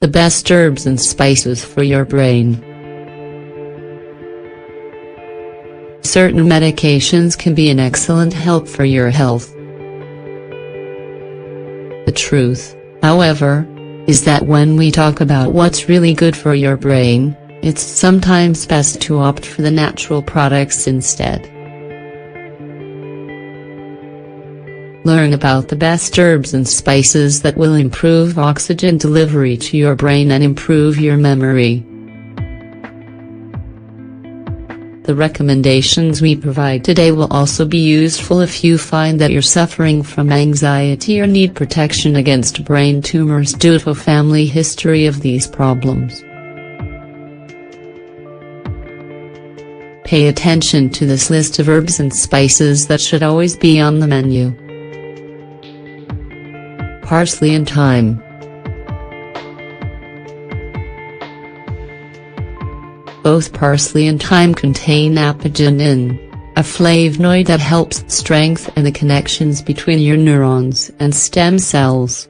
The best herbs and spices for your brain. Certain medications can be an excellent help for your health. The truth, however, is that when we talk about what's really good for your brain, it's sometimes best to opt for the natural products instead. Learn about the best herbs and spices that will improve oxygen delivery to your brain and improve your memory. The recommendations we provide today will also be useful if you find that you're suffering from anxiety or need protection against brain tumors due to a family history of these problems. Pay attention to this list of herbs and spices that should always be on the menu. Parsley and thyme. Both parsley and thyme contain apigenin, a flavonoid that helps strengthen the connections between your neurons and stem cells.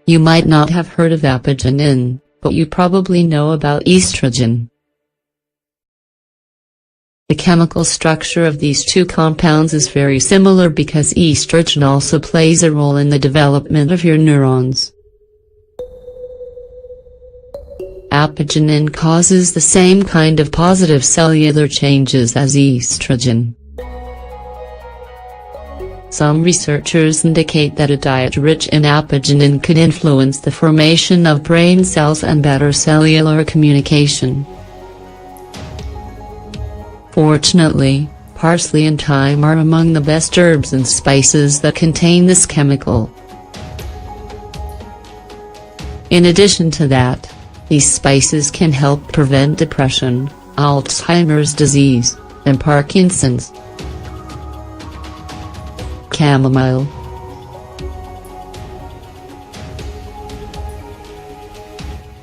You might not have heard of apigenin, but you probably know about estrogen. The chemical structure of these two compounds is very similar because estrogen also plays a role in the development of your neurons. Apigenin causes the same kind of positive cellular changes as estrogen. Some researchers indicate that a diet rich in apigenin could influence the formation of brain cells and better cellular communication. Fortunately, parsley and thyme are among the best herbs and spices that contain this chemical. In addition to that, these spices can help prevent depression, Alzheimer's disease, and Parkinson's. Chamomile.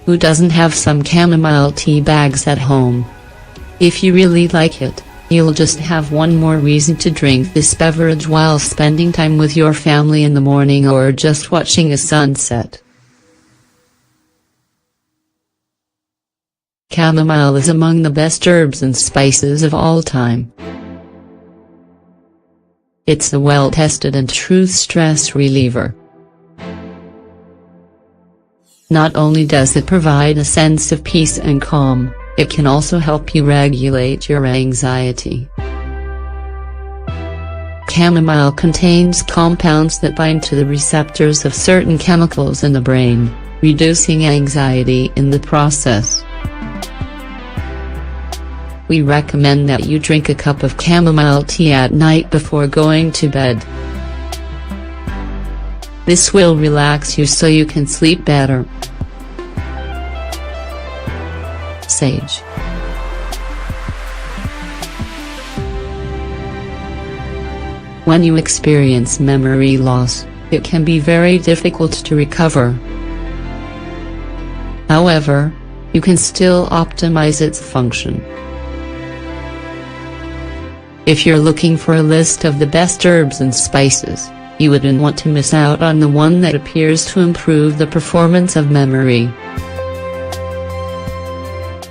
Who doesn't have some chamomile tea bags at home? If you really like it, you'll just have one more reason to drink this beverage while spending time with your family in the morning or just watching a sunset. Chamomile is among the best herbs and spices of all time. It's a well-tested and true stress reliever. Not only does it provide a sense of peace and calm, it can also help you regulate your anxiety. Chamomile contains compounds that bind to the receptors of certain chemicals in the brain, reducing anxiety in the process. We recommend that you drink a cup of chamomile tea at night before going to bed. This will relax you so you can sleep better. Sage. When you experience memory loss, it can be very difficult to recover. However, you can still optimize its function. If you're looking for a list of the best herbs and spices, you wouldn't want to miss out on the one that appears to improve the performance of memory.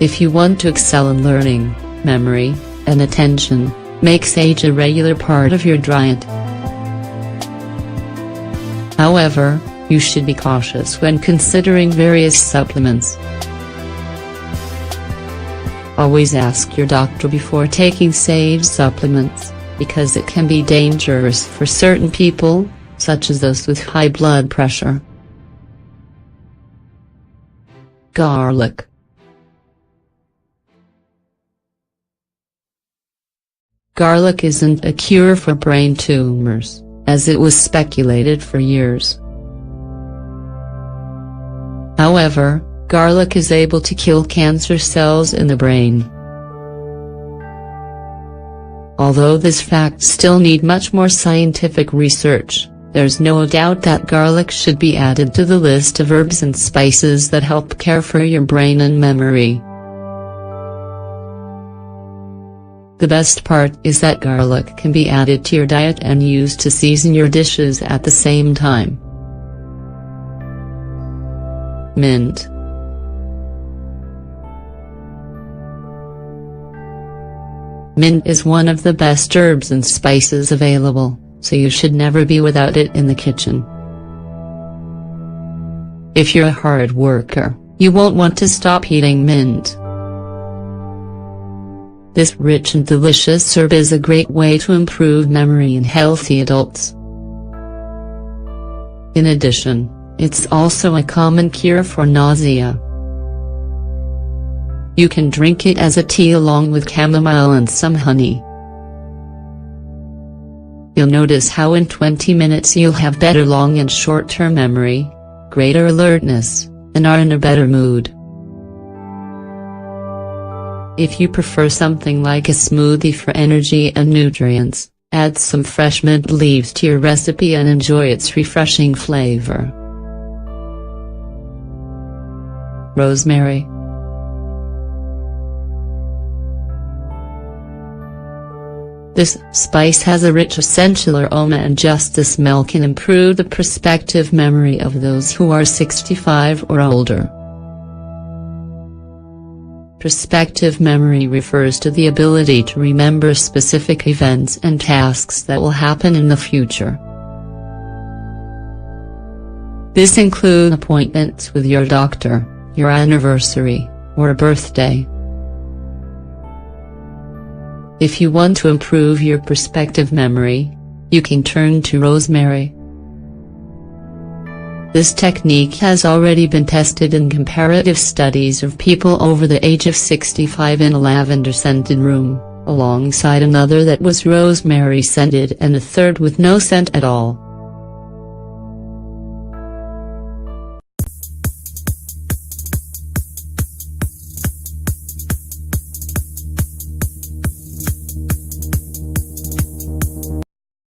If you want to excel in learning, memory, and attention, make sage a regular part of your diet. However, you should be cautious when considering various supplements. Always ask your doctor before taking sage supplements, because it can be dangerous for certain people, such as those with high blood pressure. Garlic. Garlic isn't a cure for brain tumors, as it was speculated for years. However, garlic is able to kill cancer cells in the brain. Although this fact still needs much more scientific research, there's no doubt that garlic should be added to the list of herbs and spices that help care for your brain and memory. The best part is that garlic can be added to your diet and used to season your dishes at the same time. Mint. Mint is one of the best herbs and spices available, so you should never be without it in the kitchen. If you're a hard worker, you won't want to stop eating mint. This rich and delicious herb is a great way to improve memory in healthy adults. In addition, it's also a common cure for nausea. You can drink it as a tea along with chamomile and some honey. You'll notice how in 20 minutes you'll have better long and short-term memory, greater alertness, and are in a better mood. If you prefer something like a smoothie for energy and nutrients, add some fresh mint leaves to your recipe and enjoy its refreshing flavor. Rosemary. This spice has a rich essential aroma, and just the smell can improve the prospective memory of those who are 65 or older. Prospective memory refers to the ability to remember specific events and tasks that will happen in the future. This includes appointments with your doctor, your anniversary, or a birthday. If you want to improve your prospective memory, you can turn to rosemary. This technique has already been tested in comparative studies of people over the age of 65 in a lavender-scented room, alongside another that was rosemary-scented and a third with no scent at all.